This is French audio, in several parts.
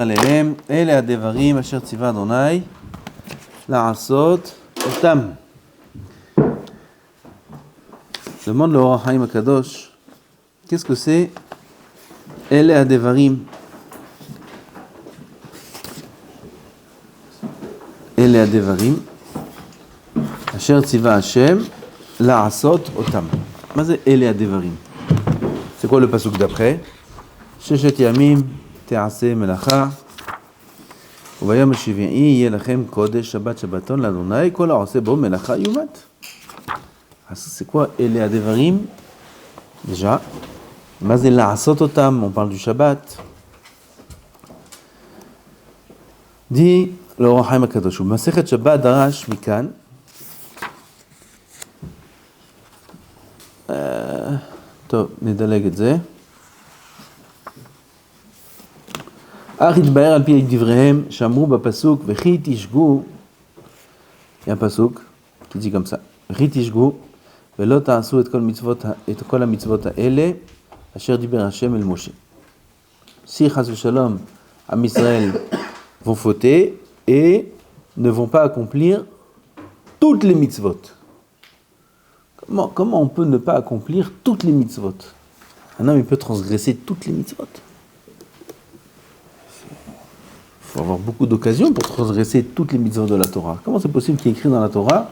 עליהם, אלה הדברים אשר ציווה אדוני לעשות אותם. Demande le Or HaChaim Akadosh, qu'est-ce que c'est אלה הדברים? אלה הדברים אשר ציווה השם לעשות אותם. מה זה אלה הדברים? C'est quoi le pasuk d'après? ששת ימים תעשה מלאכה וביום השביעי יהיה לכם קודש שבת שבתון לאדוני כל העושה בו מלאכה יומת. אז c'est quoi אלה הדברים? déjà מה זה לעשות אותם? on parle du Shabbat. dit le Or HaChaim הקדוש במסכת שבת דרש מכאן טוב נדלג את זה. אך התבהר על פי דבריהם שאמרו בפסוק וכי תשגו, il y a un pasuk qui dit comme ça וכי תשגו ולא תעשו את כל המצוות האלה אשר דיבר השם אל משה. Si חס ושלום עם ישראל vont fauter et ne vont pas accomplir toutes les mitzvot. Comment on peut ne pas accomplir toutes les mitzvot? Un homme il peut transgresser toutes les mitzvot. Il faut avoir beaucoup d'occasions pour transgresser toutes les mitzvot de la Torah. Comment c'est possible qu'il y ait écrit dans la Torah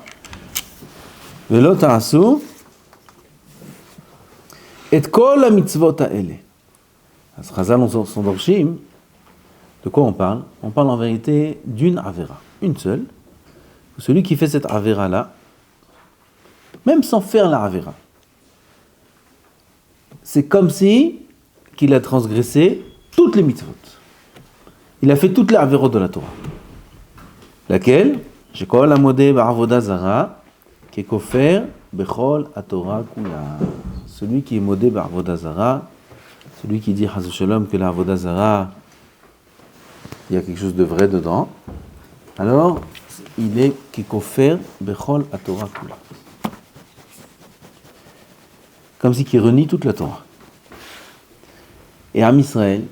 Velo ta'asu et kol ha-mitzvot ha'ele. Az Chazal sont dorshim. De quoi on parle? On parle en vérité d'une avera, une seule. Celui qui fait cette avera-là, même sans faire la avera, c'est comme si qu'il a transgressé toutes les mitzvot. Il a fait toutes les averot de la Torah. Laquelle? Shekol hamodeh ba'avoda zara kekofer bechol haTorah kula. Celui qui est modé ba'avoda zara, celui qui dit Chas Shalom que la avoda zara, il y a quelque chose de vrai dedans, alors il est kekofer bechol haTorah kula. Comme si qu'il renie toute la Torah. Et Am Israël,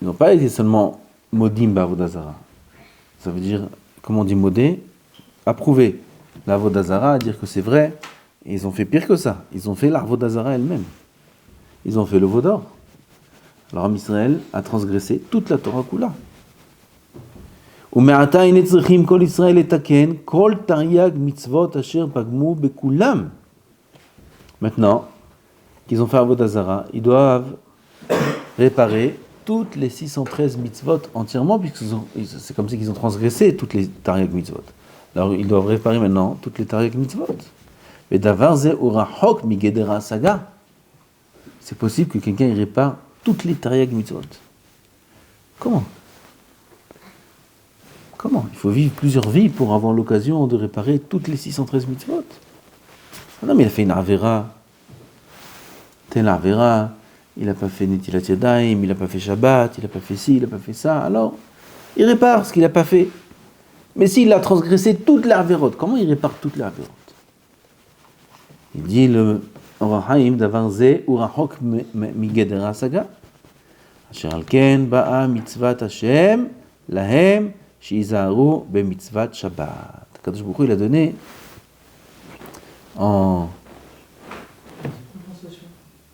ils n'ont pas été seulement modim ba'avoda zara. Ça veut dire, comment on dit modé? Approuver l'avoda zara, dire que c'est vrai. Et ils ont fait pire que ça. Ils ont fait l'avoda zara elle-même. Ils ont fait le veau d'or. Alors Am Israël a transgressé toute la Torah kula. ומעתה הנה צריכים כל ישראל לתקן כל תרי"ג מצוות אשר פגמו בכולם. Maintenant qu'ils ont fait avoda zara, ils doivent réparer toutes les 613 mitzvot entièrement, puisque c'est comme si ils ont transgressé toutes les tariq mitzvot. Alors ils doivent réparer maintenant toutes les tariq mitzvot. Mais davar ze urachok migedera saga. C'est possible que quelqu'un y répare toutes les tariq mitzvot. Comment? Il faut vivre plusieurs vies pour avoir l'occasion de réparer toutes les 613 mitzvot. Non, mais il a fait une avera, telle avera. Il n'a pas fait Netilat Yadayim, il n'a pas fait Shabbat, il n'a pas fait ci, il n'a pas fait ça. Alors, il répare ce qu'il n'a pas fait. Mais s'il a transgressé toutes les avérotes, comment il répare toutes les avérotes? Il dit le Or HaChaim davar ze urachok migedera saga. Asher al ken ba'a mitzvat Hashem lahem shizaru bemitzvat Shabbat. Kadosh Baruch Hu, il a donné en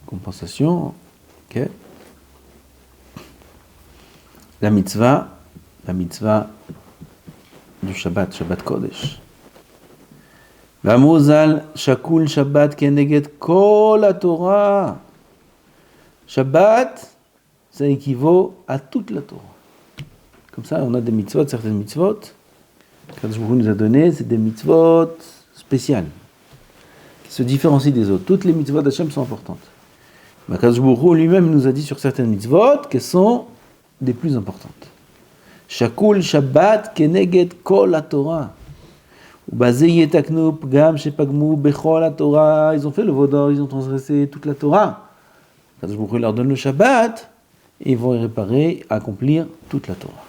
compensation. Okay. La mitzvah du Shabbat, Shabbat Kodesh. V'amuzal shakul Shabbat keneged kol haTorah. Shabbat, ça équivaut à toute la Torah. Comme ça, on a des mitzvot, certaines mitzvot. Kadosh Baruch Hu nous a donné, c'est des mitzvot spéciales qui se différencient des autres. Toutes les mitzvot d'Hachem sont importantes. Mais Kadosh Baruch Hu lui-même nous a dit sur certaines mitzvot qu'elles sont des plus importantes. Shakul Shabbat keneged kol haTorah. Ubazé yetaknu pgam shepagmu bechol haTorah. Ils ont fait le veau d'or, ils ont transgressé toute la Torah. Kadosh Baruch Hu leur donne le Shabbat et ils vont y réparer, accomplir toute la Torah.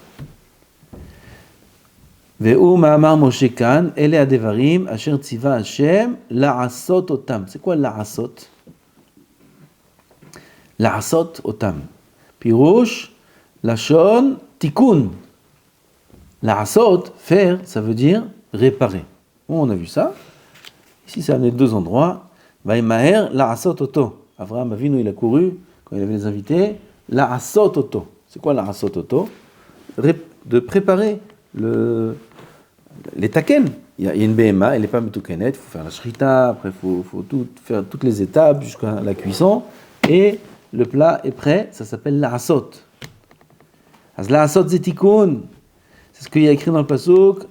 Ve'u ma'amar Moshe kan ele hadevarim asher tziva Hashem la'asot otam. C'est quoi la'asot? La'asot otam. Pirouche, Lachon, Tikkun. La'asot, faire, ça veut dire réparer. Bon, on a vu ça. Ici, ça amené deux endroits. Vaïmaher, la'asot oto. Avraham Avinu, il a couru, quand il avait les invités. La'asot oto. C'est quoi la'asot oto? De préparer les taken. Il y a une BMA, elle n'est pas metoukenet, il faut faire la shrita, après il faut faire toutes les étapes jusqu'à la cuisson. Et le plat est prêt, ça s'appelle la'asot. La'asot zetikun. C'est ce qu'il y a écrit dans le pasuk.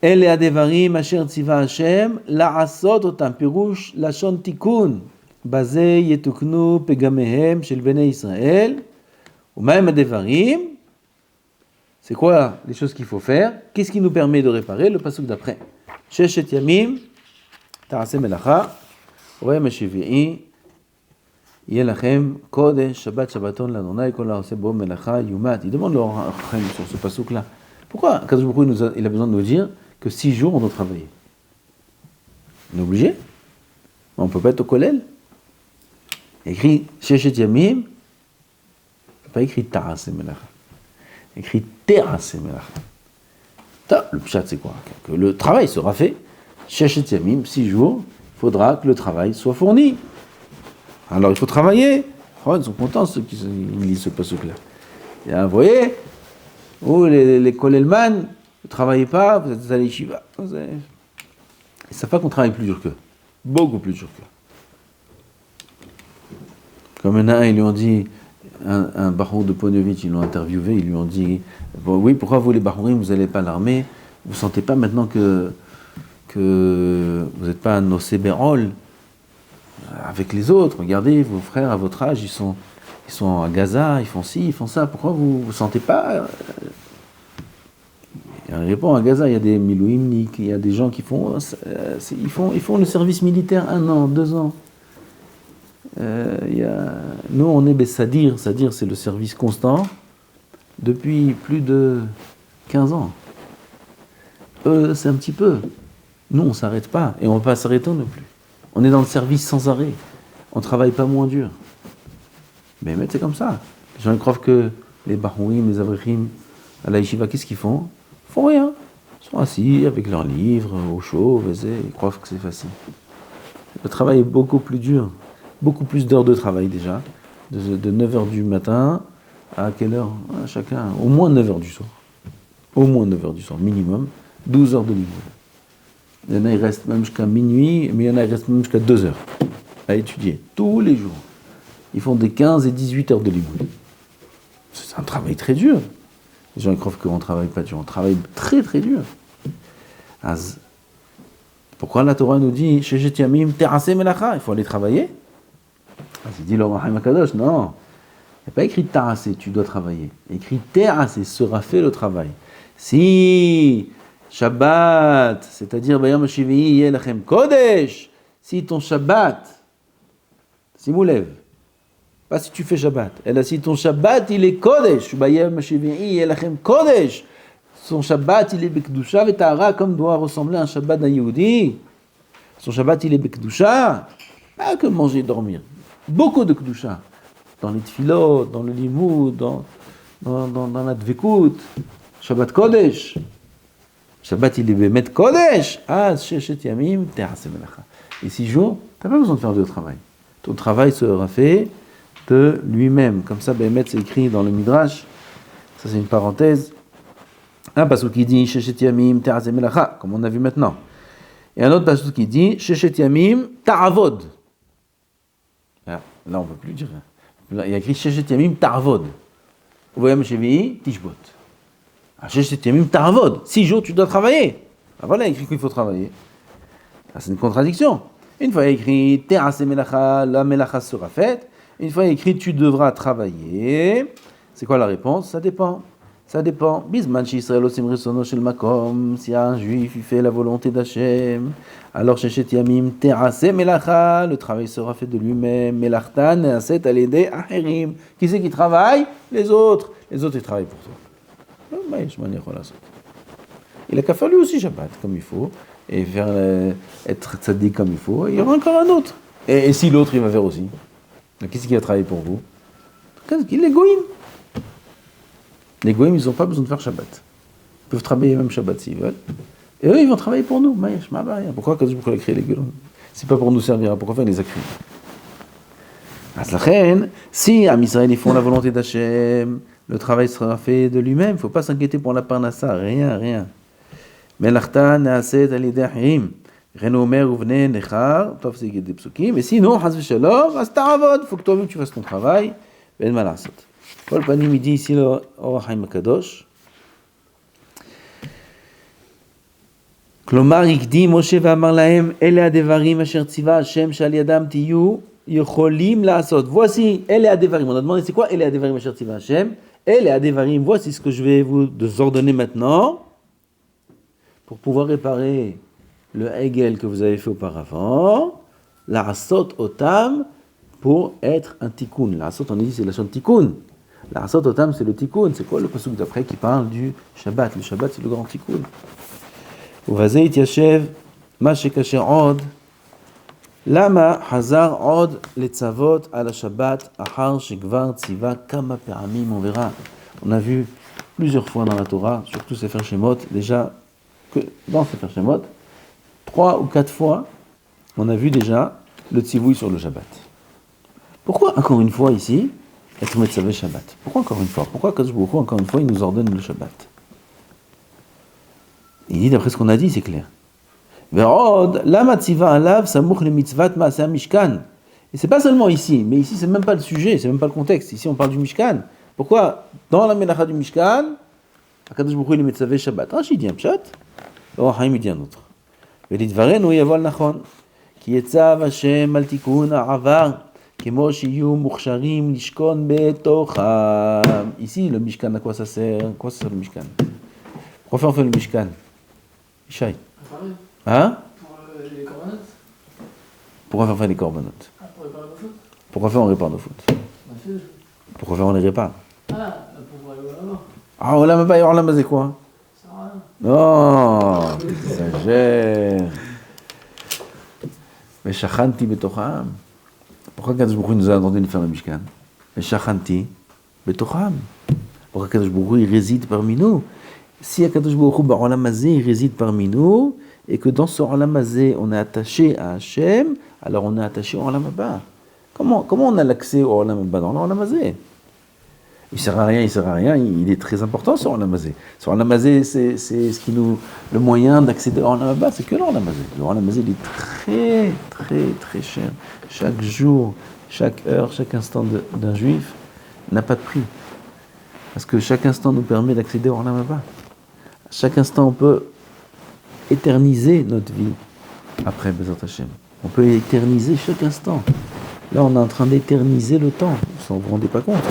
El adevarim asher tziva Hashem la'asot otam pirush lashon tikun bazeh yetuknu pegamehem shel bnei Israël u'maim adevarim. C'est quoi les choses qu'il faut faire? Qu'est-ce qui nous permet de réparer? Le pasuk d'après. Sheshet yamim ta'aseh melacha u'yom hashvi'i yeh lachem kodesh shabbat shabbaton l'Adonai kol ha'oseh bo melacha yumat. Il demande le Chachamim sur ce pasuk là. Pourquoi Kadosh Baruch Hu il a besoin de nous dire que 6 jours on doit travailler? On est obligé? On ne peut pas être au kollel. Écrit Sheshet Yamim, pas écrit Ta'aseh Melacha. Écrit Te'aseh Melacha. Le pshat c'est quoi? Que le travail sera fait. Sheshet Yamim, 6 jours, il faudra que le travail soit fourni. Alors il faut travailler. Oh, ils sont contents ceux qui lisent ce pasuk-là. Et vous voyez, les kollelman, vous ne travaillez pas, vous êtes à l'yeshiva. Ils ne savent pas qu'on travaille plus dur qu'eux. Beaucoup plus dur qu'eux. Comme un, ils lui ont dit, un barour de Ponevic, ils l'ont interviewé, ils lui ont dit, bon, oui, pourquoi vous les barourim, vous n'allez pas à l'armée? Vous ne sentez pas maintenant que vous n'êtes pas un océbérol avec les autres? Regardez, vos frères à votre âge, ils sont à Gaza, ils font ci, ils font ça. Pourquoi vous ne sentez pas? Il répond, à Gaza, il y a des milouimniks, il y a des gens qui font le service militaire 1 an, 2 ans. Nous, on est Sadir, c'est le service constant, depuis plus de 15 ans. Eux, c'est un petit peu. Nous, on ne s'arrête pas, et on ne va pas s'arrêter non plus. On est dans le service sans arrêt. On ne travaille pas moins dur. Mais c'est comme ça. Les gens croient que les Bahouim, les Avrichim, à la yeshiva, qu'est-ce qu'ils font? Ils font rien. Ils sont assis avec leurs livres, au chaud, ils croient que c'est facile. Le travail est beaucoup plus dur. Beaucoup plus d'heures de travail déjà. De 9h du matin à quelle heure? Chacun, au moins 9h du soir. Au moins 9h du soir, minimum. 12 heures de livre. Il y en a, ils restent même jusqu'à minuit, mais il y en a, ils restent même jusqu'à 2h à étudier, tous les jours. Ils font des 15 et 18 heures de livre. C'est un travail très dur. Les gens croient qu'on ne travaille pas dur, on travaille très très dur. Pourquoi la Torah nous dit Sheshet Yamim Te'aseh Melacha? Il faut aller travailler. Il dit l'Orahim Akadosh, non. Il n'y a pas écrit Te'aseh, tu dois travailler. Il y a écrit Te'aseh, sera fait le travail. Si Shabbat, c'est-à-dire Bayom Hashivi'i Yeh Lachem Kodesh, si ton Shabbat, si Moulev, pas si tu fais Shabbat, et là si ton Shabbat il est Kodesh, Bayom Hashivi'i Yeh Lachem Kodesh, son Shabbat il est Bekdusha Vetahara, comme doit ressembler un Shabbat d'un Yehudi. Son Shabbat il est Bekdusha, pas que manger et dormir. Beaucoup de Kedusha. Dans les tfilot, dans le limoud, dans la dvekut. Shabbat Kodesh. Shabbat il est Bemet Kodesh. Sheshet Yamim Te'aseh Melacha. Et 6 jours, tu n'as pas besoin de faire de travail. Ton travail sera fait de lui-même. Comme ça, Bemet, c'est écrit dans le Midrash. Ça, c'est une parenthèse. Un passage qui dit Sheshet Yamim Te'aseh Melacha, comme on a vu maintenant. Et un autre passage qui dit Sheshet Yamim Ta'avod. Là, on ne peut plus dire. Là, il y a écrit Sheshet Yamim Ta'avod. Ubayom Hashivi'i Tishbot. Sheshet Yamim Ta'avod. 6 jours, tu dois travailler. Voilà, il y a écrit qu'il faut travailler. C'est une contradiction. Une fois, il y a écrit Te'aseh Melacha, la Melacha sera faite. Une fois, il y a écrit tu devras travailler. C'est quoi la réponse? Ça dépend. Ça dépend. Bisman Israël osim resono shel makom. Si un juif il fait la volonté d'Hachem, alors Sheshet Yamim Te'aseh Melacha, le travail sera fait de lui-même. Melachtan Ne'aset al yedei acherim. Qui c'est qui travaille? Les autres. Les autres ils travaillent pour toi. Il a qu'à faire lui aussi Shabbat comme il faut et faire être tzaddik comme il faut. Il y aura encore un autre. Et si l'autre il va faire aussi, qu'est-ce qui va travailler pour vous? Il est goïm. Les goïms, ils n'ont pas besoin de faire Shabbat. Ils peuvent travailler même Shabbat s'ils veulent. Et eux, ils vont travailler pour nous. Pourquoi Kadosh Baruch Hu a créé les goïms? C'est pas pour nous servir. Pourquoi faire les actions? Si Am Israël ils font la volonté d'Hachem, le travail sera fait de lui-même. Il ne faut pas s'inquiéter pour la parnassa. Rien. Melachta naaset al yedei achirim. Reno omer uvnei nechar. Tov c'est des psukim. Et sinon, chas v'shalom, as ta'avod. Il faut que toi-même tu fasses ton travail. Ben ma la'asot. Paul Panim il dit ici le Or HaChaim Kadosh. כלומר, הקדים משה ואמר להם, אלה הדברים אשר ציווה השם שעל ידם תהיו יכולים לעשות. Voici, אלה הדברים. On a demandé, c'est quoi אלה הדברים אשר ציווה השם? אלה הדברים, voici ce que je vais vous ordonner maintenant pour pouvoir réparer le Hegel que vous avez fait auparavant, לעשות אותם pour être un tikkun. לעשות, on dit, c'est la chaîne tikkun. לעשות אותם, c'est le tikkun. C'est quoi le pasuk d'après qui parle du Shabbat? Le Shabbat, c'est le grand tikkun. ובזה התיישב מה שקשר עוד, למה חזר עוד לצוות על השבת אחר שכבר ציווה כמה פעמים? On verra, on a vu plusieurs fois dans la Torah, surtout Sefer Shemot, déjà que dans Sefer Shemot, 3 ou 4 fois, on a vu déjà le tzivouï sur le Shabbat. Pourquoi encore une fois ici, être metzavé Shabbat? Pourquoi encore une fois? Pourquoi Kadosh Baruch Hu, encore une fois, il nous ordonne le Shabbat? Il dit, d'après ce qu'on a dit, c'est clair. Et c'est pas seulement ici, mais ici c'est même pas le sujet, c'est même pas le contexte. Ici on parle du Mishkan. Pourquoi dans la Melacha du Mishkan, Akadosh Baruch Hu il est metzavé Shabbat? Rashi dit un pshat, Or HaChaim dit un autre. ולדברנו יבוא נכון, כי יצב השם על תיקון העבר, כמו שיהיו מוכשרים לשכון בתוכם. Ici le Mishkan, à quoi ça sert? Quoi ça sert le Mishkan? Pourquoi on fait le Mishkan? Ishaï. Hein? Pour les corbanotes. Pourquoi faire les corbanotes? Pour réparer nos fautes. Pourquoi faire on répare nos fautes? Pourquoi faire on les répare? Pour aller au lama. Ah, Olam Haba et Olam Haba, c'est quoi? Ça sert à rien. Non, exagère. Mais Shachanti Betocham. Pourquoi Kadosh Baruch Hu nous a demandé de faire le Mishkan? Mais Shachanti Betocham. Pourquoi Kadosh Baruch Hu il réside parmi nous? Si Akadosh Baruch Hu Ba'olam Hazeh il réside parmi nous, et que dans ce Olam Hazeh on est attaché à Hachem, alors on est attaché au Olam Haba. Comment on a l'accès au Olam Haba dans l'Olam Hazeh? Il sert à rien, il est très important ce Olam Hazeh. Ce Olam Hazeh, c'est ce qui nous, le moyen d'accéder au Olam Haba, c'est que l'Olam Hazeh. Le Olam Hazeh, il est très cher. Chaque jour, chaque heure, chaque instant d'un juif n'a pas de prix. Parce que chaque instant nous permet d'accéder au Olam Haba. Chaque instant, on peut éterniser notre vie après Bezat Hashem. On peut éterniser chaque instant. Là, on est en train d'éterniser le temps. Vous ne vous rendez pas compte.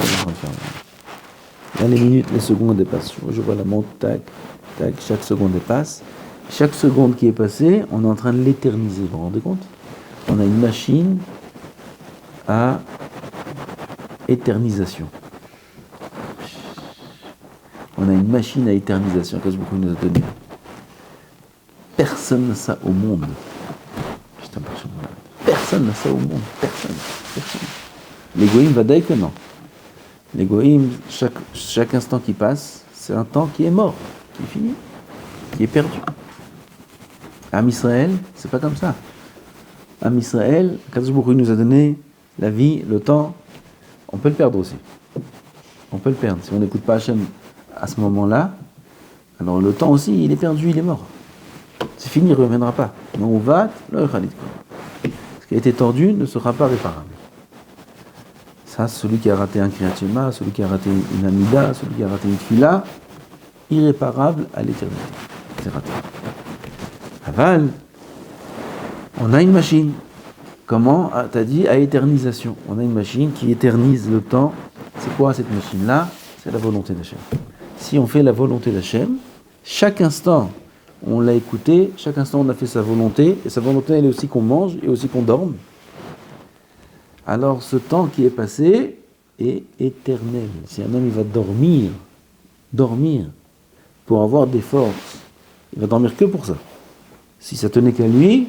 Là, les minutes, les secondes dépassent. Je vois la montre, tac, chaque seconde dépasse. Chaque seconde qui est passée, on est en train de l'éterniser. Vous vous rendez compte? On a une machine à éternisation. On a une machine à éternisation que beaucoup nous a donné. Personne n'a ça au monde. Personne n'a ça au monde. Personne. Les goïms, vadaï que non. Les goïms, chaque instant qui passe, c'est un temps qui est mort, qui est fini, qui est perdu. Am Israël, c'est pas comme ça. Am Israël, Kadosh Baruch Hu nous a donné la vie, le temps. On peut le perdre aussi. On peut le perdre. Si on n'écoute pas Hachem à ce moment-là, alors le temps aussi, il est perdu, il est mort. C'est fini, il ne reviendra pas. Mais on va, le Khalid. Ce qui a été tordu ne sera pas réparable. Ça, celui qui a raté un Kriyat Shema, celui qui a raté une Amida, celui qui a raté une Tfila, irréparable à l'éternité. C'est raté. Aval, on a une machine. Comment? T'as dit à éternisation. On a une machine qui éternise le temps. C'est quoi cette machine-là? C'est la volonté d'Hachem. Si on fait la volonté d'Hachem, chaque instant, on l'a écouté, chaque instant, on a fait sa volonté, et sa volonté, elle est aussi qu'on mange, et aussi qu'on dorme. Alors, ce temps qui est passé est éternel. Si un homme, il va dormir, pour avoir des forces, il va dormir que pour ça. Si ça tenait qu'à lui,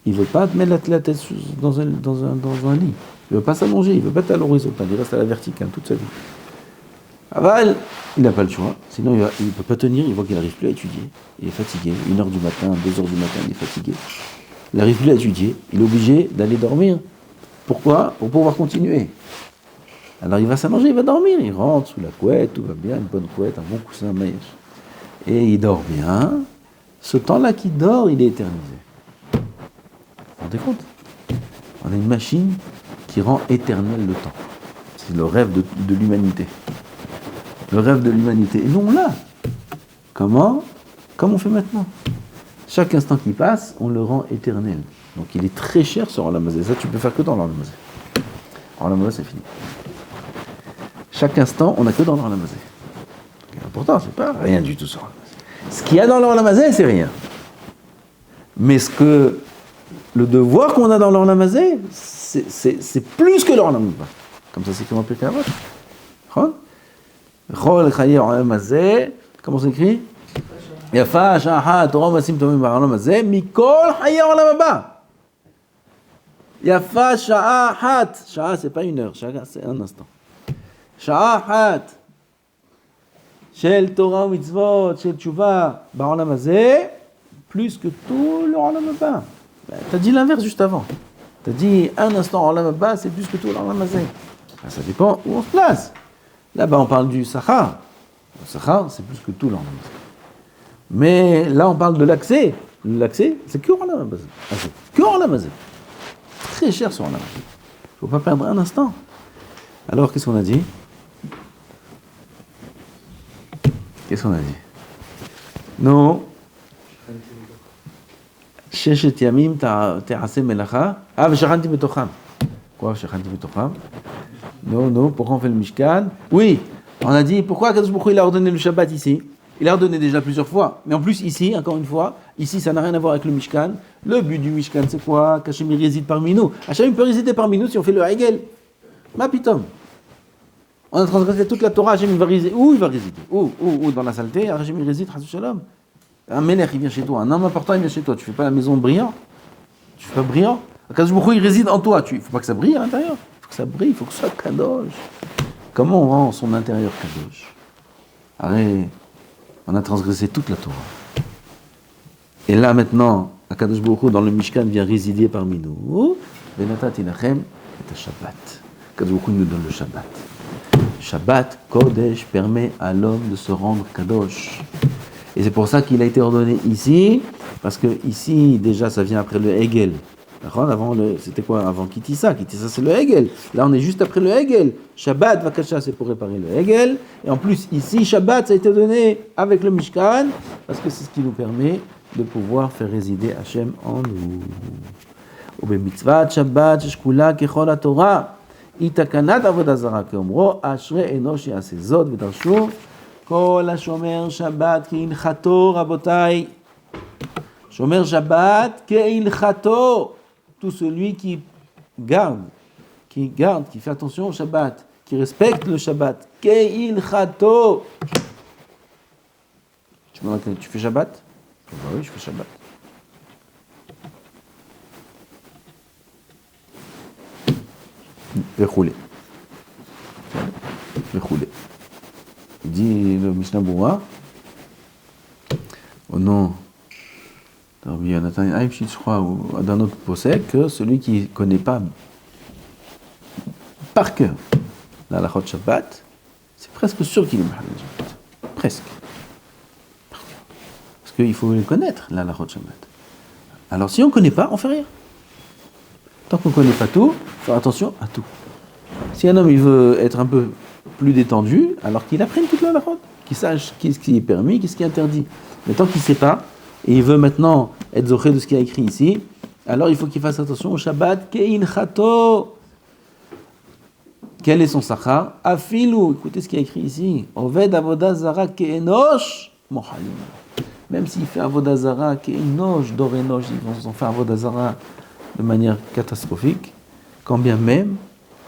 il ne veut pas mettre la tête dans un lit. Il ne veut pas s'allonger, il ne veut pas être à l'horizontale, il reste à la verticale toute sa vie. Aval, il n'a pas le choix, sinon il ne peut pas tenir, il voit qu'il n'arrive plus à étudier. Il est fatigué, 1h du matin, 2h du matin, il est fatigué. Il n'arrive plus à étudier, il est obligé d'aller dormir. Pourquoi? Pour pouvoir continuer. Alors il va s'allonger, il va dormir, il rentre sous la couette, tout va bien, une bonne couette, un bon coussin, maïch. Et il dort bien. Ce temps-là qu'il dort, il est éternisé. Vous vous rendez compte? On a une machine qui rend éternel le temps. C'est le rêve de l'humanité. Le rêve de l'humanité. Et nous, on l'a. Comment? Comme on fait maintenant. Chaque instant qui passe, on le rend éternel. Donc il est très cher ce Olamazé. Ça, tu peux faire que dans l'Olamazé. Olamazé, c'est fini. Chaque instant, on n'a que dans l'Olamazé. Pourtant, c'est pas rien du tout ça. Ce qu'il y a dans l'Olamazé, c'est rien. Mais le devoir qu'on a dans l'Olamazé, c'est plus que l'Olamazé. Comme ça, c'est écrit dans Pirkei Avot. Chol chaye Olamazé. Comment c'est écrit? Yafa sha'ahat Torah masim tovim ba'olamazé mikol chaye Olam haba. Yafa sha'ahat. Sha'a, c'est pas une heure. Sha'a, c'est un instant. Sha'ahat. Shel Torah mitzvot, shel tshuva ba'olamazé, plus que tout le Olam haba. T'as dit l'inverse juste avant. T'as dit un instant Olam haba, c'est plus que tout le Olam hazé. Ça dépend où on se place. Là-bas, on parle du Sachar. Le Sachar, c'est plus que tout le Olam hazé. Mais là, on parle de l'accès. L'accès, c'est que Olam hazé. Que Olam hazé. Très cher sur Olam hazé. Il ne faut pas perdre un instant. Alors, qu'est-ce qu'on a dit? Qu'est-ce qu'on a dit? Non. Sheshet yamim te'aseh melacha. Ah, v'shachanti betocham. Quoi, v'shachanti betocham? Non, pourquoi on fait le Mishkan? Oui, on a dit, pourquoi Kadosh Baruch Hu il a ordonné le Shabbat ici? Il a ordonné déjà plusieurs fois. Mais en plus, ici, encore une fois, ici, ça n'a rien à voir avec le Mishkan. Le but du Mishkan, c'est quoi? Qu'Hachem il réside parmi nous. Hachem peut résider parmi nous si on fait le Hegel. Ma pitom. On a transgressé toute la Torah, Hachem il va résider. Où il va résider? Où dans la saleté, Hachem il réside, Chas Shalom. Un Melech, il vient chez toi. Un homme important, il vient chez toi. Tu fais pas la maison brillante? Tu fais pas brillant? Kadosh Baruch Hu, il réside en toi. Il faut pas que ça brille à l'intérieur. Il faut que ça brille, il faut que ce soit kadosh. Comment on rend son intérieur kadosh? Arrête, on a transgressé toute la Torah. Et là maintenant, Kadosh Baruch Hu, dans le Mishkan, vient résider parmi nous. Venatat inachem et Shabbat. Kadosh Baruch Hu nous donne le Shabbat. Shabbat, Kodesh, permet à l'homme de se rendre kadosh. Et c'est pour ça qu'il a été ordonné ici, parce que ici, déjà, ça vient après le Hegel. Avant, c'était quoi? Avant Kitissa. Kitissa, c'est le Hegel. Là, on est juste après le Hegel. Shabbat, Vakasha, c'est pour réparer le Hegel. Et en plus, ici, Shabbat, ça a été donné avec le Mishkan, parce que c'est ce qui nous permet de pouvoir faire résider Hachem en nous. Ubemitzvat Shabbat, shkula kechol haTorah, itakanat avodah zara keomro, ashrei enosh ya'aseh zot v'darshu. Kol ha-shomer Shabbat ke'ilchato, rabotai. Shomer Shabbat ke'ilchato. Tout celui qui garde, qui fait attention au Shabbat, qui respecte le Shabbat. Ke'ilchato. Tu fais Shabbat? Bah oui, je fais Shabbat. Vechoulé. Il dit le Mishnah Berurah, au nom de Rabbi Yonatan Aïbchit, je crois, ou d'un autre posek, que celui qui ne connaît pas par cœur la halachot Shabbat, c'est presque sûr qu'il est mahal Shabbat. Presque. Parce qu'il faut les connaître, la halachot Shabbat. Alors si on ne connaît pas, on ne fait rien. Tant qu'on ne connaît pas tout, il faut faire attention à tout. Si un homme il veut être un peu plus détendu, alors qu'il apprenne toute la halachot, qu'il sache qu'est-ce qui est permis, qu'est-ce qui est interdit. Mais tant qu'il ne sait pas, et il veut maintenant être zoché de ce qu'il y a écrit ici, alors il faut qu'il fasse attention au Shabbat, ke'ilchato. Quel est son sachar? Afilu, écoutez ce qu'il y a écrit ici. Oved avodah zara ke'enosh mohalim. Même s'il fait avodah zara ke'enosh, dorenosh, ils vont faire avodah zara de manière catastrophique, quand bien même,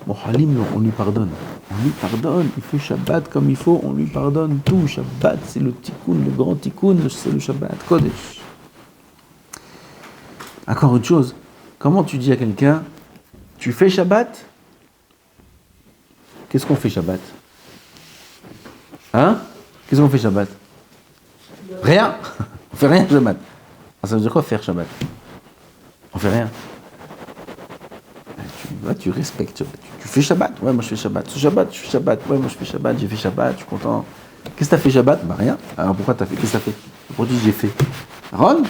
mohalim, on lui pardonne. On lui pardonne, il fait Shabbat comme il faut, on lui pardonne tout. Shabbat, c'est le tikkun, le grand tikkun, c'est le Shabbat Kodesh. Encore une chose, comment tu dis à quelqu'un, tu fais Shabbat? Qu'est-ce qu'on fait Shabbat? Hein? Qu'est-ce qu'on fait Shabbat? Rien. On fait rien Shabbat. Ah, ça veut dire quoi faire Shabbat? On fait rien. Tu respectes Shabbat. Tu fais Shabbat? Ouais, moi je fais Shabbat. Ce Shabbat, je fais Shabbat. Ouais, moi je fais Shabbat. J'ai fait Shabbat, je suis content. Qu'est-ce que t'as fait Shabbat? Bah rien. Alors pourquoi t'as fait? Qu'est-ce que t'as fait? Pourquoi tu dis j'ai fait? Ron?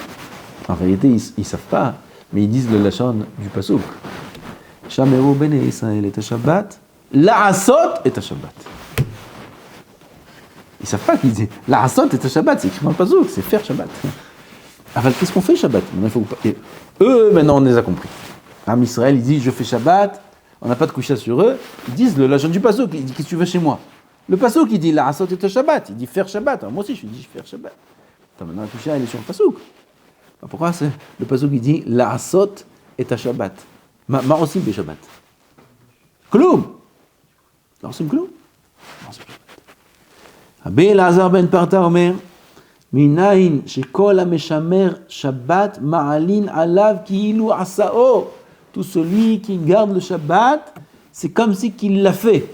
En réalité, ils savent pas, mais ils disent le lachon du pasuk. Shameru bene Israël et Shabbat, la'asot et Shabbat. Ils savent pas qu'ils disent la'asot et Shabbat, c'est écrit dans le pasuk, c'est faire Shabbat. Enfin, qu'est-ce qu'on fait Shabbat? Et eux, maintenant, on les a compris. Am Israël, ils disent je fais Shabbat, on n'a pas de coucha sur eux, ils disent le lachon du pasuk, ils disent qu'est-ce que tu veux chez moi? Le pasuk, il dit la'asot et Shabbat, il dit faire Shabbat. Alors, moi aussi, je dis je fais Shabbat. Attends, maintenant, le coucha, il est sur le pasuk. Pourquoi le pasuk il dit la'asot et Shabbat? Ma aussi be Shabbat. Kloum. La osim kloum. Rabbi Elazar ben Parta omer minayin shekol hameshamer Shabbat ma'alin alav ki'ilu asao. Tout celui qui garde le Shabbat, c'est comme si qu'il l'a fait.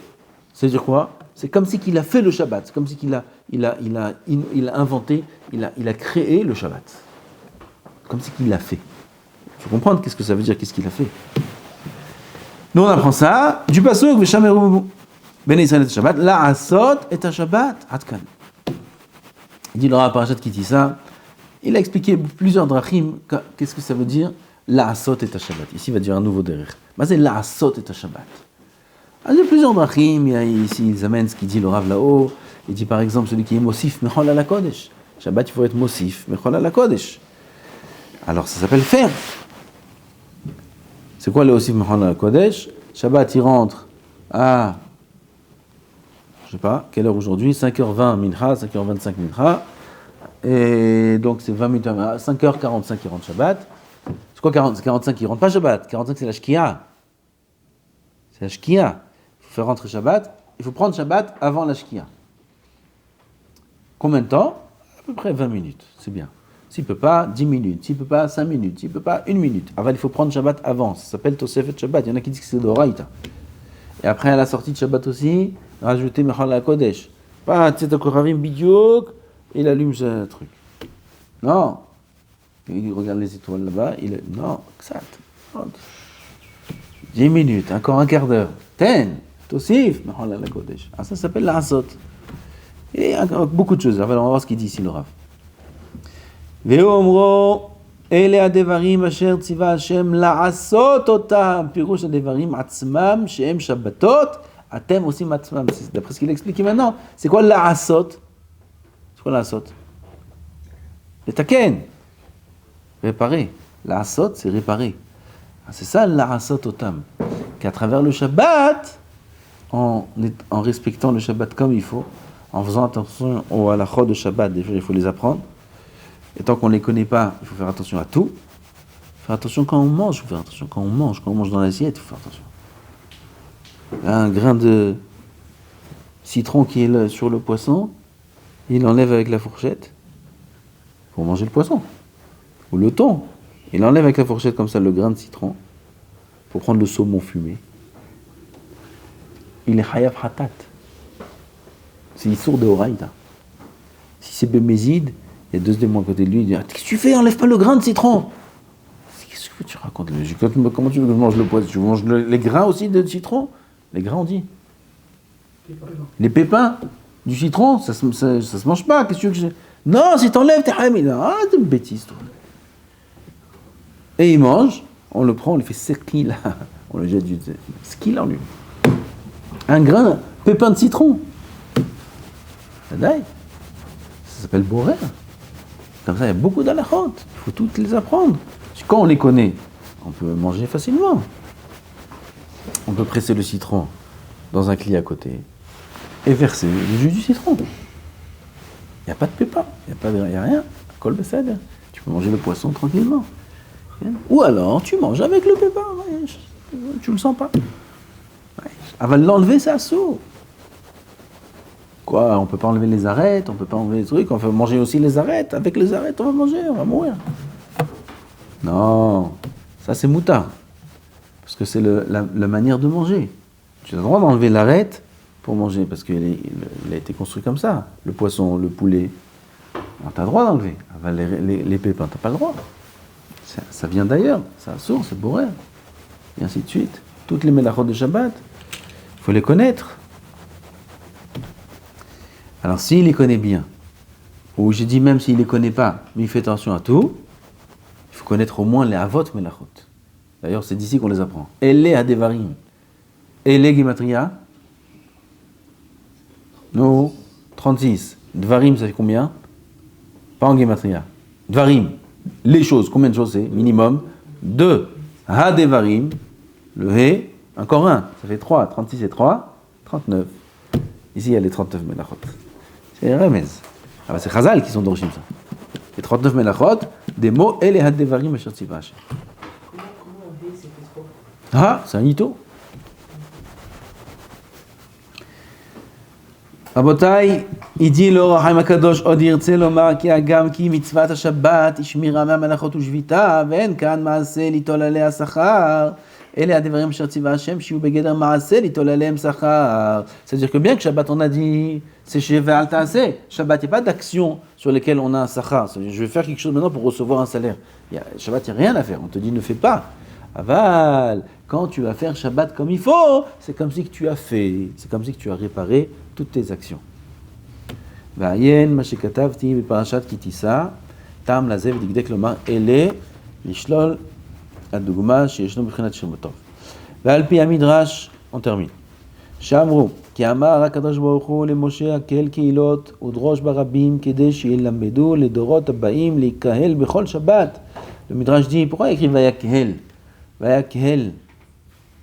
C'est-à-dire quoi? C'est comme si qu'il a fait le Shabbat. C'est comme si qu'il a inventé, il a créé le Shabbat. Comme si qu'il l'a fait. Il faut comprendre qu'est-ce que ça veut dire, qu'est-ce qu'il a fait. Nous on apprend ça du pasuk v'shameru bnei Israël et Shabbat la'asot et Shabbat atkan. Il dit le Rav Parashat qui dit ça, il a expliqué plusieurs drachim qu'est-ce que ça veut dire la'asot et Shabbat. Ici il va dire un nouveau derrière. Mais c'est la'asot et Shabbat. Il y a plusieurs drachim, il y a ici ils amènent ce qu'il dit le Rav là-haut. Il dit par exemple celui qui est mosif mechol ala kodesh. Shabbat il faut être mosif mechol ala kodesh. Alors ça s'appelle faire. C'est quoi le Osif Mechol ala Kodesh? Shabbat il rentre à, je sais pas, quelle heure aujourd'hui? 5h20 Mincha, 5h25 Mincha. Et donc c'est 20 minutes, 5h45 il rentre Shabbat. C'est quoi 45 il rentre pas Shabbat? 45 c'est la Shkia. C'est la Shkia. Il faut faire rentrer Shabbat. Il faut prendre Shabbat avant la Shkia. Combien de temps? À peu près 20 minutes, c'est bien. S'il ne peut pas, 10 minutes. S'il ne peut pas, 5 minutes. S'il ne peut pas, 1 minute. Avant, il faut prendre Shabbat avant. Ça s'appelle Tosefet Shabbat. Il y en a qui disent que c'est d'Oraïta. Et après, à la sortie de Shabbat aussi, rajouter Mechol ala Kodesh. Pas Tzet HaKoravim Bidyouk, il allume ce truc. Non. Il regarde les étoiles là-bas. Non, Ksat. 10 minutes, encore un quart d'heure. Tosif Mechol ala Kodesh. Ah, ça s'appelle la Asot. Et beaucoup de choses. Alors, on va voir ce qu'il dit ici, le Rav. ואומרו, אלה הדברים אשר ציווה השם לעשות אותם, פירוש הדברים עצמם, שהם שבתות, אתם עושים עצמם. d'après ce qu'il explique maintenant, c'est quoi לעשות? C'est quoi לעשות? לתקן, réparer. לעשות, c'est réparer. C'est ça לעשות אותם. Qu'à travers le Shabbat, en respectant le Shabbat comme il faut, en faisant attention aux halachot de Shabbat, déjà il faut les apprendre. Et tant qu'on ne les connaît pas, il faut faire attention à tout. Faire attention quand on mange, il faut faire attention quand on mange dans l'assiette, il faut faire attention. Un grain de citron qui est sur le poisson, il enlève avec la fourchette pour manger le poisson. Ou le thon, il enlève avec la fourchette comme ça le grain de citron pour prendre le saumon fumé. Il est chayav hatat. C'est l'histoire de Horaïda. Si c'est Bémézide, il y a deux démons à côté de lui, il dit « Qu'est-ce que tu fais? Enlève pas le grain de citron !» Qu'est-ce que tu racontes? Comment tu veux que je mange le poisson? Tu manges les grains aussi de citron? Les grains, on dit. Les pépins du citron, ça se mange pas. Qu'est-ce que tu veux que je... Non, si t'enlèves, t'es haram. Ah, c'est une bêtise, toi. Et il mange, on le prend, on le fait sekil, là. On le jette du sekil en lui. Un grain, pépin de citron. Ça s'appelle borer. Comme ça, il y a beaucoup d'halachot. Il faut toutes les apprendre. Quand on les connaît, on peut manger facilement. On peut presser le citron dans un cli à côté et verser le jus du citron. Il n'y a pas de pépins, il n'y a rien. Kol beseder. Tu peux manger le poisson tranquillement. Ou alors, tu manges avec le pépin. Tu ne le sens pas. Avant de l'enlever, c'est assaut. Quoi, on ne peut pas enlever les arêtes, on ne peut pas enlever les trucs, on peut manger aussi les arêtes. Avec les arêtes, on va manger, on va mourir. Non, ça c'est moutard. Parce que c'est la manière de manger. Tu as le droit d'enlever l'arête pour manger, parce qu'il a été construit comme ça. Le poisson, le poulet, tu as le droit d'enlever. Les pépins, tu n'as pas le droit. Ça vient d'ailleurs, c'est assourd, c'est bourré. Et ainsi de suite. Toutes les mélachot de Shabbat, il faut les connaître. Alors s'il les connaît bien, ou j'ai dit même s'il les connaît pas, mais il fait attention à tout, il faut connaître au moins les avot melachot. D'ailleurs, c'est d'ici qu'on les apprend. Ele hadevarim. Ele gematria. Non, 36. Dvarim, ça fait combien? Pas en gematria. Dvarim, les choses, combien de choses c'est? Minimum 2. Hadevarim, le he, encore un, ça fait 3. 36 et 3, 39. Ici, il y a les 39 melachot. C'est Remez. Ah bah c'est Chazal qui sont d'origine ça. Les 39 melachot, des mots et les hadevarim asher tziva Hashem. Comment on dit c'est fait trop? Ah, c'est un ito. רבותיי, אידי לאור החיים הקדוש עוד ירצה לומר כי הגם כי מצוות השבת היא שמירה מהמלאכות ושביתה ואין כאן מעשה ליטול עליה שכר אלה הדברים אשר ציווה השם שיהיו בגדר מעשה ליטול עליהם שכר. C'est-à-dire que bien que Shabbat on a dit c'est chez Ve'al Ta'aseh, Shabbat il n'y a pas d'action sur lesquelles on a un sachar. C'est-à-dire je vais faire quelque chose maintenant pour recevoir un salaire. Shabbat il n'y a rien à faire, on te dit ne fais pas. Aval, quand tu vas faire Shabbat comme il faut, c'est comme si que tu as fait, c'est comme si que tu as réparé toutes tes actions. ועיין מה שכתבתי בפרשת כי תישא, טעם לזה ודקדק לומר אלה, לשלול הדוגמה שישנו מבחינת שם טוב. ועל פי המדרש, on termine. שאמרו, כי אמר הקדוש ברוך הוא למשה הקהל קהילות ודרוש ברבים כדי שילמדו לדורות הבאים להיקהל בכל שבת. Le Midrash dit, pourquoi il écrit ויקהל? ויקהל,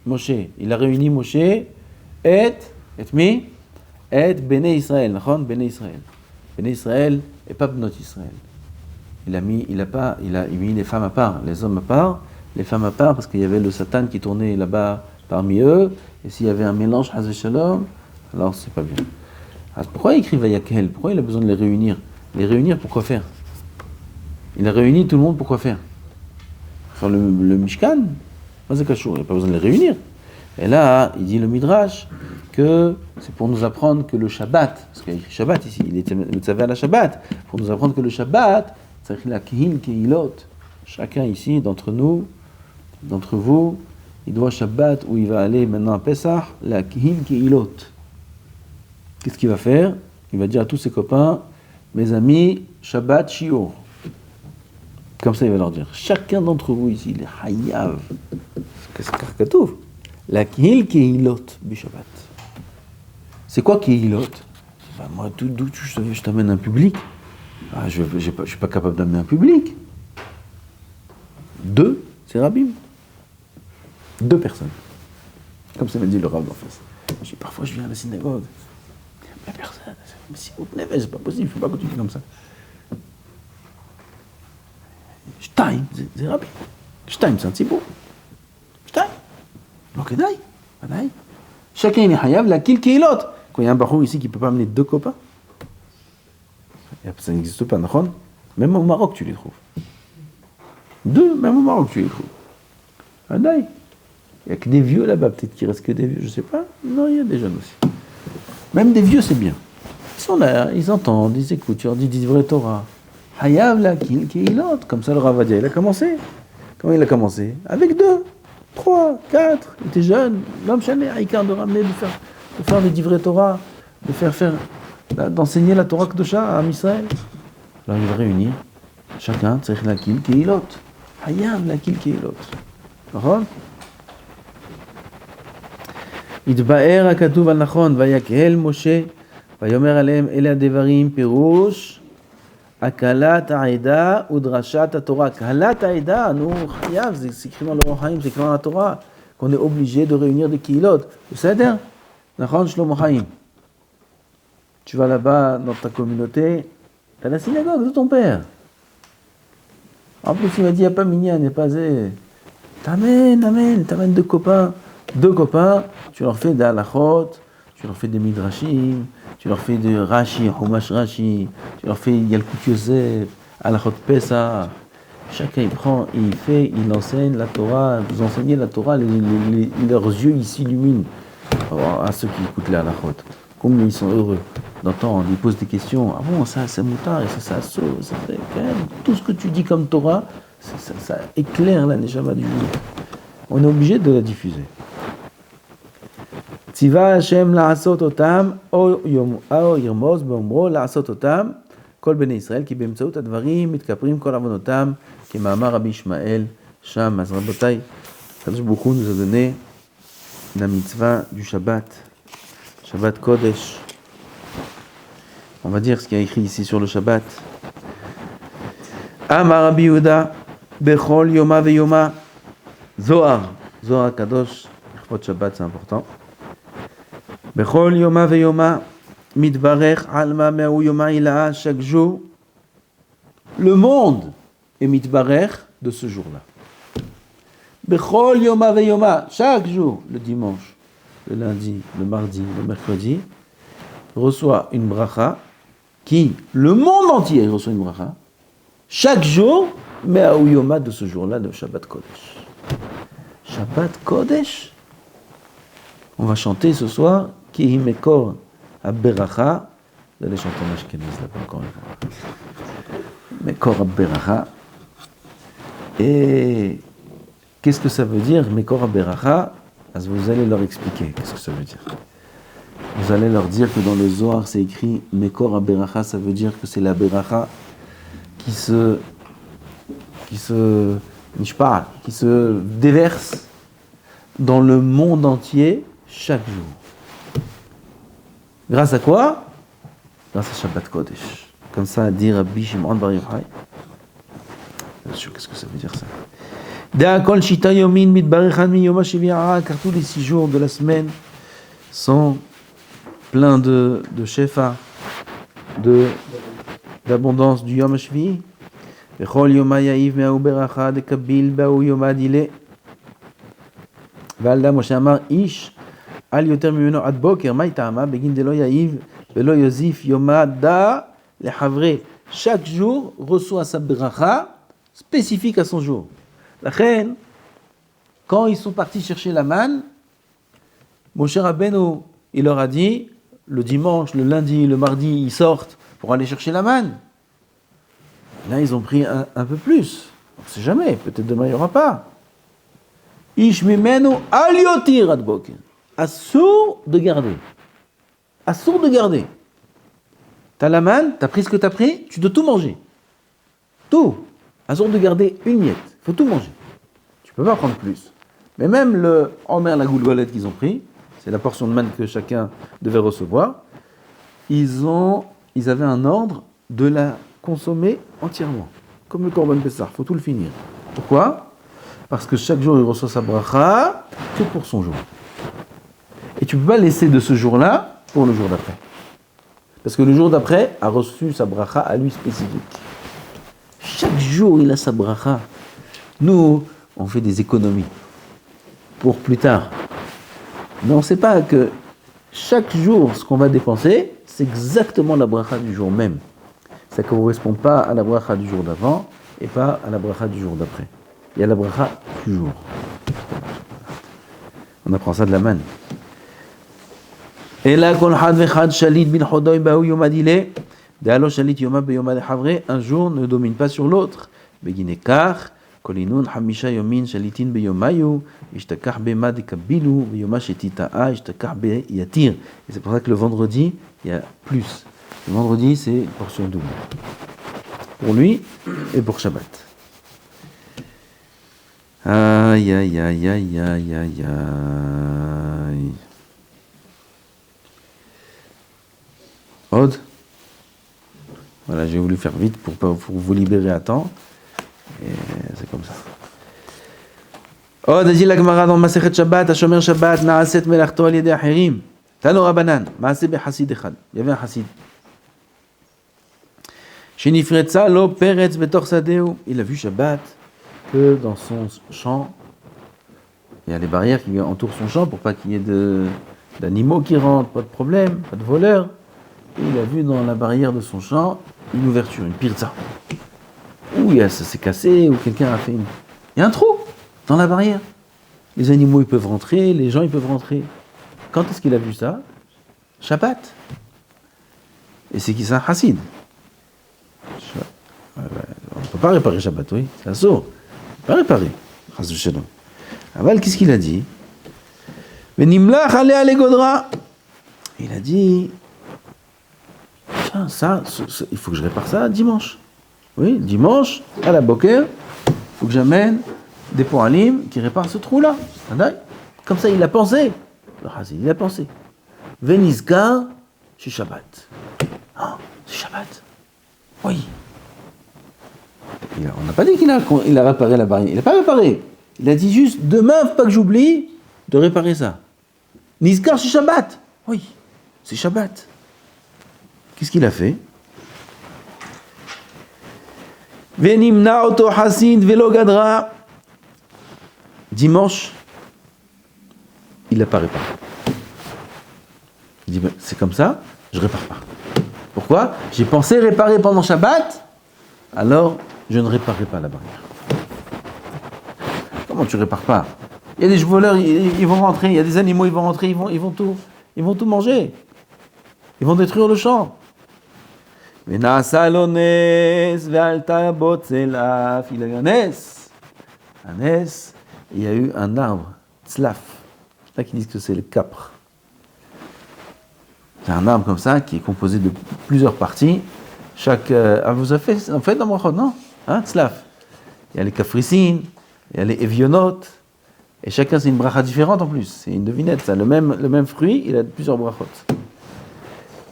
Moshe. Il a réuni Moshe et mi? Et Béné Israël, נכון? Béné Israël. Béné Israël et pas Bnot Israël. Il a mis les femmes à part, les hommes à part, les femmes à part parce qu'il y avait le Satan qui tournait là-bas parmi eux, et s'il y avait un mélange Haz Shalom, alors c'est pas bien. Alors, pourquoi il écrit Vayakel? Pourquoi il a besoin de les réunir? Les réunir pour quoi faire? Il a réuni tout le monde pour quoi faire? Faire le Mishkan? Il n'y a pas besoin de les réunir. Et là, il dit le Midrash que c'est pour nous apprendre que le Shabbat, parce qu'il y a écrit Shabbat ici, il était Metzavé à la Shabbat, pour nous apprendre que le Shabbat, c'est écrit la Kihil Kehilot. Chacun ici, d'entre nous, d'entre vous, il doit Shabbat où il va aller maintenant à Pessah, la Kihil Kehilot. Qu'est-ce qu'il va faire? Il va dire à tous ses copains, mes amis, Shabbat Shiur. Comme ça, il va leur dire, chacun d'entre vous ici, il est Hayav. Qu'est-ce que c'est Katouf? La Kihil Kehilot du Shabbat. C'est quoi Kehilot? Moi, d'où je t'amène un public? Je ne suis pas capable d'amener un public. 2, c'est Rabim. 2 personnes. Comme ça m'a dit le Rav d'en face. Parfois, je viens à la synagogue. Il n'y a personne. Mais si vous plaît, c'est pas possible, il ne faut pas continuer comme ça. Shtaim, c'est Rabim. Shtaim, c'est un tzibur. Shtaim. לא כדאי, ודאי. Chacun il est hayav la kil keilot. Quand il y a un baron ici qui ne peut pas amener 2 copains, ça n'existe pas, d'accord? Même au Maroc tu les trouves. 2, même au Maroc tu les trouves. Wadai. Il n'y a que des vieux là-bas, peut-être qu'il reste que des vieux, je ne sais pas. Non, il y a des jeunes aussi. Même des vieux c'est bien. Ils sont là, ils entendent, ils écoutent, tu leur dis vrai Torah. Hayav la kil keilot. Comme ça le Ravadia, il a commencé. Comment il a commencé? Avec 2. 3, 4, il était jeune, l'homme chané, Aïkar de ramener, de faire les divrei Torah, d'enseigner la Torah Kedosha à Israël. Alors il va réunir chacun, tzarich lakil keilot, hayav lakil keilot. נכון? התבאר הכתוב על נכון, ויקהל משה, ויאמר עליהם אלה הדברים, פירוש, הקהלת העדה ודרשת התורה. קהלת העדה, nous, חייב, c'est écrit dans le Haïm, c'est écrit dans la Torah, qu'on est obligé de réunir des kihilot. בסדר? נכון, שלמה חיים? Tu vas là-bas dans ta communauté, t'as la synagogue de ton père. En plus, il m'a dit, il n'y a pas minyan, il n'y a pas zé. T'amènes 2 copains. 2 copains, tu leur fais des halachot, tu leur fais des midrashim, tu leur fais de Rashi, Humash Rashi, tu leur fais Yalkut Yosef, halachot Pesach. Chacun il prend, il enseigne la Torah, vous enseignez la Torah, leurs yeux ils s'illuminent. à ceux qui écoutent les halachot, combien ils sont heureux d'entendre, ils posent des questions. Ah bon, ça c'est moutar, et ça saut, ça fait quand même. Tout ce que tu dis comme Torah, ça éclaire la neshama du juif. On est obligé de la diffuser. Tziva Hashem la'asot otam, o yirmoz be'omro la'asot otam, kol bnei Israël, ki be'emtsaout advarim, mitkaprim kol avonotam, ki ma'amar Rabbi Ishmael, Sham, az rabotai. Kadosh Baruch Hu nous a donné la mitzvah du Shabbat, Shabbat Kodesh. On va dire ce qu'il y a écrit ici sur le Shabbat. Amar Rabbi Yehuda, bechol yoma veyoma, Zohar, Zohar Kadosh, Chvot Shabbat c'est important. Bechol yoma veyoma, mitbarech alma me'u yoma ilaha, chaque jour, le monde est mitbarech de ce jour-là. Bechol yoma veyoma, chaque jour, le dimanche, le lundi, le mardi, le mercredi, reçoit une bracha qui, le monde entier reçoit une bracha, chaque jour, me'u yoma de ce jour-là, de Shabbat Kodesh. Shabbat Kodesh, on va chanter ce soir, Ki mekor ha-beracha, vous allez chanter en ashkenaz là-bas encore une fois. Mekor ha-beracha. Et qu'est-ce que ça veut dire, Mekor ha-beracha? Vous allez leur expliquer qu'est-ce que ça veut dire. Vous allez leur dire que dans le Zohar c'est écrit Mekor ha-beracha, ça veut dire que c'est la beracha qui se déverse dans le monde entier chaque jour. Grâce à quoi? Grâce à Shabbat Kodesh. Comme ça a dit Rabbi Shimon Bar Yochai. Qu'est-ce que ça veut dire ça? Car tous les 6 jours de la semaine sont pleins de shefa, d'abondance du Yom HaShvi'i. Bechol yoma ya'iv me'au beracha dekabil ba'u yoma dile. Ve'al da Moshe amar ish al yoter mimeno ad boker mai ta'ama begin delo ya'iv velo yozif yoma da lechavre. Chaque jour reçoit sa beracha spécifique à son jour. La reine, quand ils sont partis chercher la manne, Moshe Rabbeinu, il leur a dit, le dimanche, le lundi, le mardi, ils sortent pour aller chercher la manne. Là, ils ont pris un peu plus. On ne sait jamais, peut-être demain il n'y aura pas. Ish mimenu al yotir ad boker. Assour de garder. Assour de garder. T'as la manne, t'as pris ce que t'as pris, tu dois tout manger. Tout. Assour de garder une miette. Il faut tout manger. Tu peux pas prendre plus. Mais même le Omer, la goulgolette qu'ils ont pris, c'est la portion de manne que chacun devait recevoir, ils avaient un ordre de la consommer entièrement. Comme le Korban Pessah, il faut tout le finir. Pourquoi? Parce que chaque jour, il reçoit sa bracha que pour son jour. Et tu ne peux pas laisser de ce jour-là pour le jour d'après. Parce que le jour d'après a reçu sa bracha à lui spécifique. Chaque jour, il a sa bracha. Nous, on fait des économies pour plus tard. Mais on ne sait pas que chaque jour, ce qu'on va dépenser, c'est exactement la bracha du jour même. Ça ne correspond pas à la bracha du jour d'avant et pas à la bracha du jour d'après. Il y a la bracha du jour. On apprend ça de la manne. Un jour ne domine pas sur l'autre. Kolinun hamisha yomin shalitin beyomayu ishtakach bema dekabilu beyoma shetita'a ishtakach be yatir. Et c'est pour ça que le vendredi, il y a plus. Le vendredi, c'est une portion double. Pour lui et pour Shabbat. Aïe, aïe, aïe, aïe, aïe, aïe, aïe. Aude? Voilà, j'ai voulu faire vite pour vous libérer à temps. Et c'est comme ça. עוד dit la Gemara dans Masechet Shabbat, Hashomer Shabbat, na'aset melachto al yedei acherim. Tano Rabbanan, ma'aseh bechassid echad. Il y avait un chassid. Shenifretza lo peretz betor sadeu. Il a vu Shabbat que dans son champ, il y a les barrières qui entourent son champ pour pas qu'il y ait d'animaux qui rentrent, pas de problème, pas de voleurs. Et il a vu dans la barrière de son champ une ouverture, une pirza. Ou ça s'est cassé, ou quelqu'un a fait une... Il y a un trou dans la barrière. Les animaux, ils peuvent rentrer, les gens, ils peuvent rentrer. Quand est-ce qu'il a vu ça? Shabbat. Et c'est qui ça? Hassid. On ne peut pas réparer Shabbat, oui. C'est un saut. On ne peut pas réparer. Aval, qu'est-ce qu'il a dit? Venimlach alea legodra. Il a dit, tiens, ça, il faut que je répare ça dimanche. Oui, dimanche, à la boker, il faut que j'amène des poalim qui réparent ce trou-là. Comme ça, il a pensé. Le Hassid, il a pensé. Venizkar, c'est Shabbat. Ah, c'est Shabbat. Oui. On n'a pas dit qu'il a réparé la barrière. Il n'a pas réparé. Il a dit juste, demain, il ne faut pas que j'oublie de réparer ça. Nizkar, c'est Shabbat. Oui, c'est Shabbat. Qu'est-ce qu'il a fait? Venimna auto Hassid velo gadra. Dimanche, il n'a pas réparé. Il dit, ben, c'est comme ça, je répare pas. Pourquoi? J'ai pensé réparer pendant Shabbat, alors je ne réparerai pas la barrière. Comment tu répares pas? Il y a des voleurs, ils vont rentrer, il y a des animaux, ils vont rentrer, ils vont tout manger. Ils vont détruire le champ. Il y a eu un arbre, tzlaf. C'est là qu'ils disent que c'est le capre. C'est un arbre comme ça qui est composé de plusieurs parties. Vous avez fait en fait dans Brachot, non? Hein, tzlaf. Il y a les kafrissines, il y a les évionotes, et chacun c'est une bracha différente en plus. C'est une devinette, ça. Le même fruit, il a plusieurs brachot.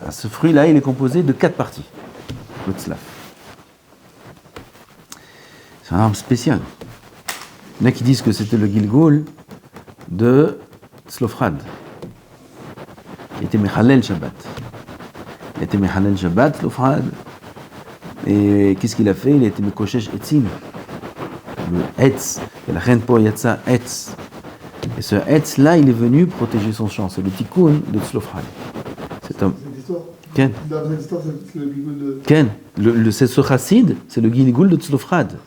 Alors, ce fruit-là, il est composé de 4 parties. Le tzlaf. C'est un arbre spécial. Il y en a qui disent que c'était le Gilgul de Tzlofrad. Il était Mechalel Shabbat. Tzlofrad. Et qu'est-ce qu'il a fait? Il a été Mekoshesh Etzim. Le Etz. Et la reine pour Yatsa Etz. Et ce Etz là, il est venu protéger son champ. C'est le Tikkun de Tzlofrad. C'est un. C'est l'histoire. Ken. Dans cette histoire, c'est le Gilgul de. Ken. C'est ce Chassid, c'est le Gilgul de Tzlofrad.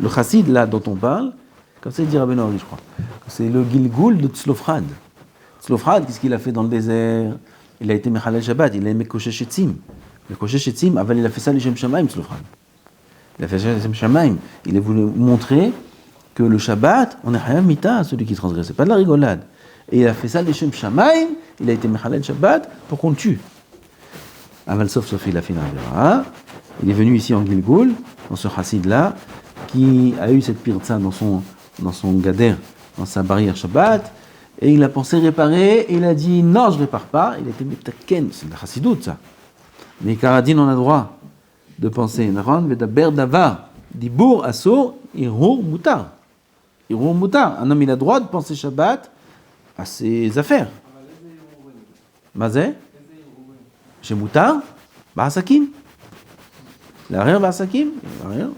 Le Chassid là dont on parle, comme ça il dit Rabbeinu Ari, je crois. C'est le Gilgul de Tzlofrad. Tzlofrad, qu'est-ce qu'il a fait dans le désert? Il a été Mechalel Shabbat, il a aimé Koshesh Etzim. Le Koshesh Etzim, avant il a fait ça les Shem Shamaim, Tzlofrad. Il a fait ça les Shem Shamaim. Il a voulu montrer que le Shabbat, on est Hayam Mita, celui qui transgresse, c'est pas de la rigolade. Et il a fait ça les Shem Shamaim, il a été Mechalel Shabbat pour qu'on le tue. Aval sauf il a fait une avera. Il est venu ici en Gilgul, dans ce Chassid-là, qui a eu cette pirtsa dans son gader, dans sa barrière Shabbat, et il a pensé réparer, et il a dit non, je répare pas. Il a été metaken, c'est de la chassidoute ça. Mais Karadine, on a droit de penser. Naran vedaber davar, dibour asso, irur mutar. Irur mutar. Un homme, il a droit de penser Shabbat à ses affaires. Mazé? Chez mutar, ba'asakim. L'arrière ba'asakim, l'arrière.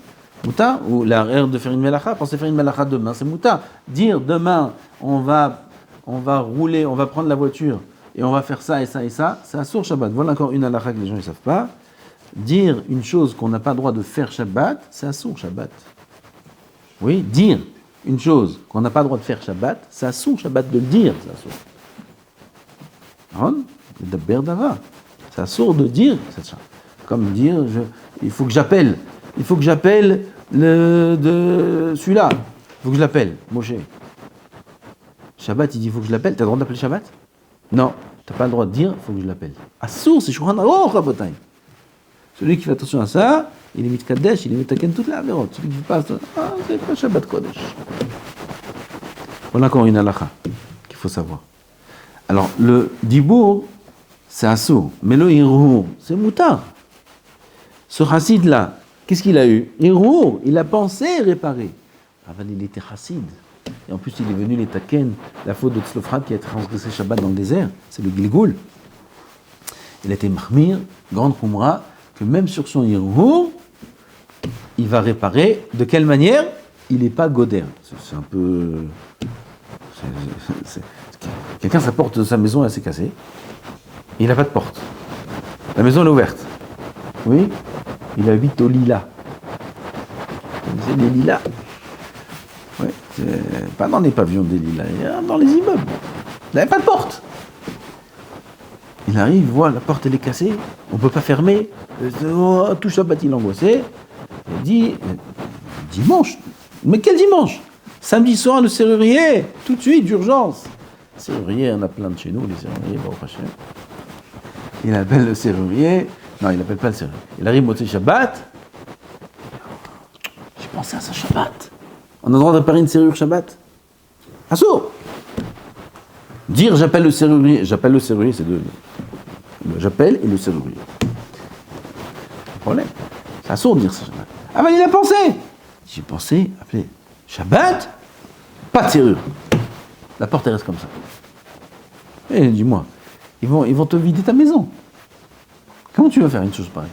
Mutar, ou l'arrière de faire une melacha, penser faire une melacha demain, c'est mutar. Dire demain, on va rouler, on va prendre la voiture et on va faire ça et ça et ça, c'est assour Shabbat. Voilà encore une halakha que les gens ne savent pas. Dire une chose qu'on n'a pas le droit de faire Shabbat, c'est assour Shabbat. Oui, dire une chose qu'on n'a pas le droit de faire Shabbat, c'est assour Shabbat de le dire, c'est assour. C'est assour de dire, c'est ça. Comme dire, il faut que j'appelle celui-là, il faut que je l'appelle, Moshe. Shabbat, il dit, il faut que je l'appelle. Tu as le droit d'appeler Shabbat? Non, tu n'as pas le droit de dire, il faut que je l'appelle. Assour, c'est Shulchan Aruch, Rabotai. Celui qui fait attention à ça, il est mitkadesh, il est mitaken toute la avérote. Celui qui ne fait pas attention, c'est pas Shabbat Kodesh. Voilà encore une halakha qu'il faut savoir. Alors, le dibour, c'est assour, mais le hirur, c'est moutar. Ce chassid-là, qu'est-ce qu'il a eu? Hirur, il a pensé réparer. Avant, il était chassid. Et en plus, il est venu les taken, la faute de Tzlofrad qui a transgressé Shabbat dans le désert, c'est le Gilgul. Il a été mahmir, grande khumra, que même sur son hirur, il va réparer. De quelle manière? Il n'est pas goder. C'est un peu... Quelqu'un, sa porte de sa maison, elle s'est cassée. Il n'a pas de porte. La maison, elle est ouverte. Oui? Il habite au lilas. C'est des lilas. Oui, pas dans les pavillons des lilas, dans les immeubles. Il n'avait pas de porte. Il arrive, il voit, la porte elle est cassée, on ne peut pas fermer. Oh, tout Shabbat il est angoissé. Il dit, dimanche, mais quel dimanche? Samedi soir, le serrurier, tout de suite, d'urgence. Le serrurier, on a plein de chez nous, les serruriers, bon, pas cher. Il appelle le serrurier, non, il n'appelle pas le serrurier. Il arrive au Shabbat. J'ai pensé à ça Shabbat. On a le droit de réparer une serrure Shabbat. Assourd. Dire j'appelle le serrurier, c'est deux. J'appelle et le serrurier. Problème. C'est assourd de dire ça Shabbat. Ah ben il a pensé. J'ai pensé, appeler Shabbat, pas de serrure. La porte elle reste comme ça. Et dis-moi, ils vont te vider ta maison. Comment tu vas faire une chose pareille?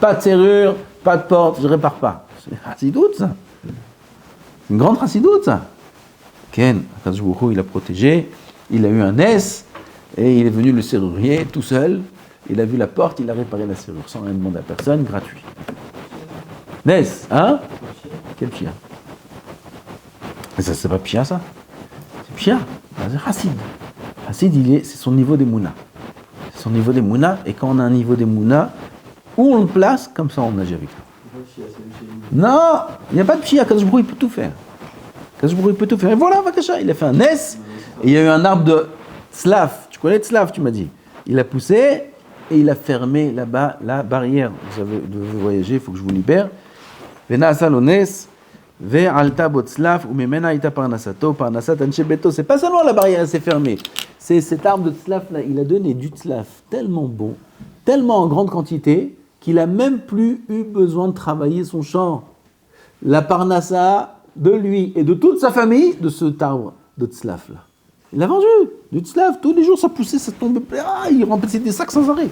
Pas de serrure, pas de porte, je répare pas. C'est chassidoute ça. Une grande chassidoute ça. Ken, Akadosh Baruch Hu, il a protégé, il a eu un S, et il est venu le serrurier tout seul, il a vu la porte, il a réparé la serrure sans rien demander à personne, gratuit. Nes, hein? Quel pia? Mais ça, c'est pas pia ça? C'est pia, c'est chassid. Chassid, c'est son niveau des mounas. C'est son niveau des mounas, et quand on a un niveau des mounas, où on le place, comme ça on agit avec lui. Non, il n'y a pas de pia, Akadosh Baruch Hu, il peut tout faire. Akadosh Baruch Hu, il peut tout faire. Et voilà, Vakasha, il a fait un S, et il y a eu un arbre de Tslav. Tu connais Tslav, tu m'as dit. Il a poussé, et il a fermé là-bas la barrière. Vous voyager, il faut que je vous libère. Venasa lones, ve alta botslav, ou memena ita parnasato, parnasat anchebeto. C'est pas seulement la barrière, elle s'est fermée. C'est cet arbre de Tslav là, il a donné du Tslav tellement bon, tellement en grande quantité, qu'il a même plus eu besoin de travailler son champ. La parnassa de lui et de toute sa famille, de cet arbre de Tslav là. Il a vendu du Tslav, tous les jours ça poussait, ça tombait, il remplissait des sacs sans arrêt.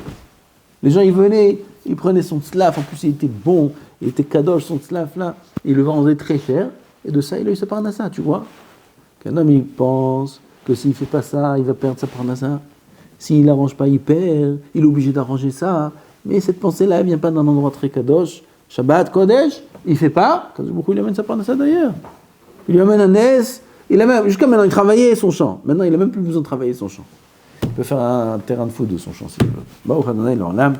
Les gens ils venaient, ils prenaient son Tslav, en plus il était bon, il était kadosh son Tslav là, il le vendait très cher, et de ça il a eu sa parnassa, tu vois. Qu'un homme il pense que s'il fait pas ça, il va perdre sa parnassa. S'il n'arrange pas, il perd, il est obligé d'arranger ça. Mais cette pensée-là, elle ne vient pas d'un endroit très kadosh. Shabbat, Kodesh, il ne fait pas. Quand beaucoup, il amène sa parnassa d'ailleurs. Il lui amène un S. Jusqu'à maintenant, il travaillait son champ. Maintenant, il n'a même plus besoin de travailler son champ. Il peut faire un terrain de foot de son champ s'il veut. Baruch Adonai l'Olam.